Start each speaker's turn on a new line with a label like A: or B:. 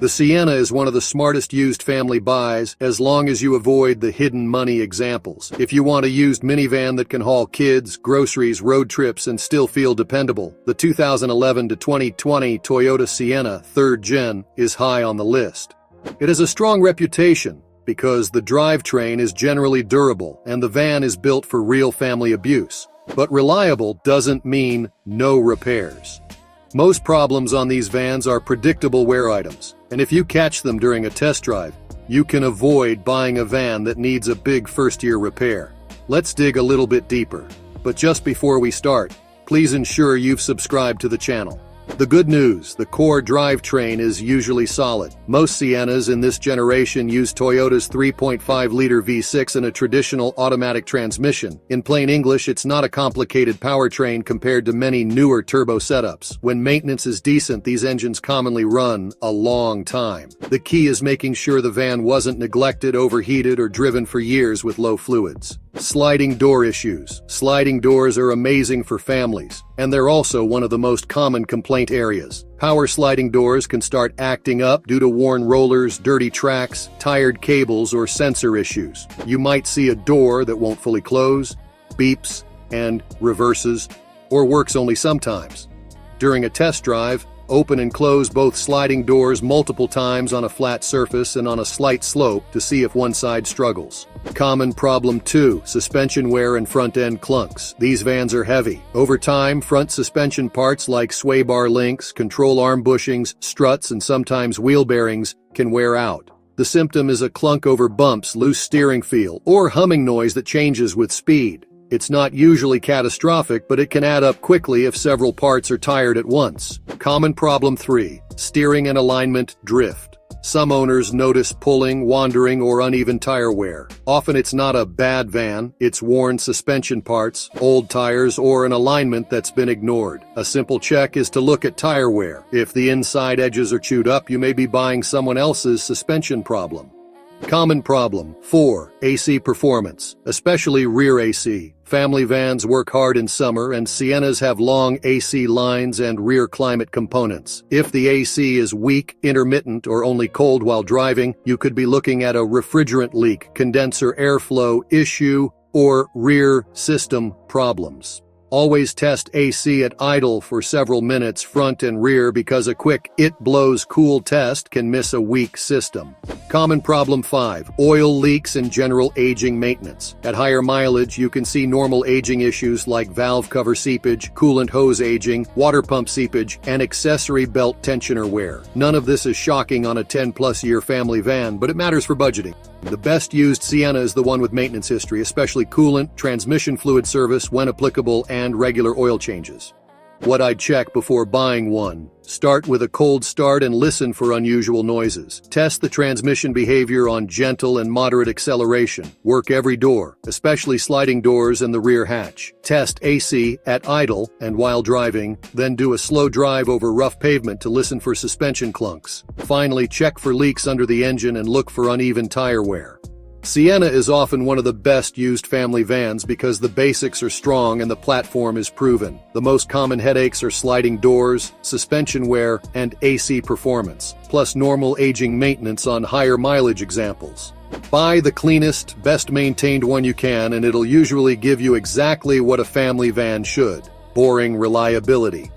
A: The Sienna is one of the smartest used family buys as long as you avoid the hidden money examples. If you want a used minivan that can haul kids, groceries, road trips, and still feel dependable, the 2011 to 2020 Toyota Sienna 3rd Gen is high on the list. It has a strong reputation because the drivetrain is generally durable and the van is built for real family abuse. But reliable doesn't mean no repairs. Most problems on these vans are predictable wear items, and if you catch them during a test drive, you can avoid buying a van that needs a big first-year repair. Let's dig a little bit deeper. But just before we start, please ensure you've subscribed to the channel. The good news, the core drivetrain is usually solid. Most Siennas in this generation use Toyota's 3.5-liter V6 and a traditional automatic transmission. In plain English, it's not a complicated powertrain compared to many newer turbo setups. When maintenance is decent, these engines commonly run a long time. The key is making sure the van wasn't neglected, overheated, or driven for years with low fluids. Sliding door issues. Sliding doors are amazing for families, and they're also one of the most common complaint areas. Power sliding doors can start acting up due to worn rollers, dirty tracks, tired cables, or sensor issues. You might see a door that won't fully close, beeps, and reverses, or works only sometimes. During a test drive, open and close both sliding doors multiple times on a flat surface and on a slight slope to see if one side struggles. Common problem 2, suspension wear and front-end clunks. These vans are heavy. Over time, front suspension parts like sway bar links, control arm bushings, struts, and sometimes wheel bearings can wear out. The symptom is a clunk over bumps, loose steering feel, or humming noise that changes with speed. It's not usually catastrophic, but it can add up quickly if several parts are tired at once. Common problem 3, steering and alignment drift. Some owners notice pulling, wandering, or uneven tire wear. Often it's not a bad van, it's worn suspension parts, old tires, or an alignment that's been ignored. A simple check is to look at tire wear. If the inside edges are chewed up, you may be buying someone else's suspension problem. Common problem 4, AC performance, especially rear AC. Family vans work hard in summer, and Siennas have long AC lines and rear climate components. If the AC is weak, intermittent, or only cold while driving, you could be looking at a refrigerant leak, condenser airflow issue, or rear system problems. Always test AC at idle for several minutes front and rear because a quick "it blows cool" test can miss a weak system. Common problem 5, oil leaks and general aging maintenance. At higher mileage, you can see normal aging issues like valve cover seepage, coolant hose aging, water pump seepage, and accessory belt tensioner wear. None of this is shocking on a 10-plus year family van, but it matters for budgeting. The best used Sienna is the one with maintenance history, especially coolant, transmission fluid service when applicable, and regular oil changes. What I'd check before buying one. Start with a cold start and listen for unusual noises. Test the transmission behavior on gentle and moderate acceleration. Work every door, especially sliding doors and the rear hatch. Test AC at idle and while driving, then do a slow drive over rough pavement to listen for suspension clunks. Finally, check for leaks under the engine and look for uneven tire wear. Sienna is often one of the best used family vans because the basics are strong and the platform is proven. The most common headaches are sliding doors, suspension wear, and AC performance, plus normal aging maintenance on higher mileage examples. Buy the cleanest, best maintained one you can, and it'll usually give you exactly what a family van should: boring reliability.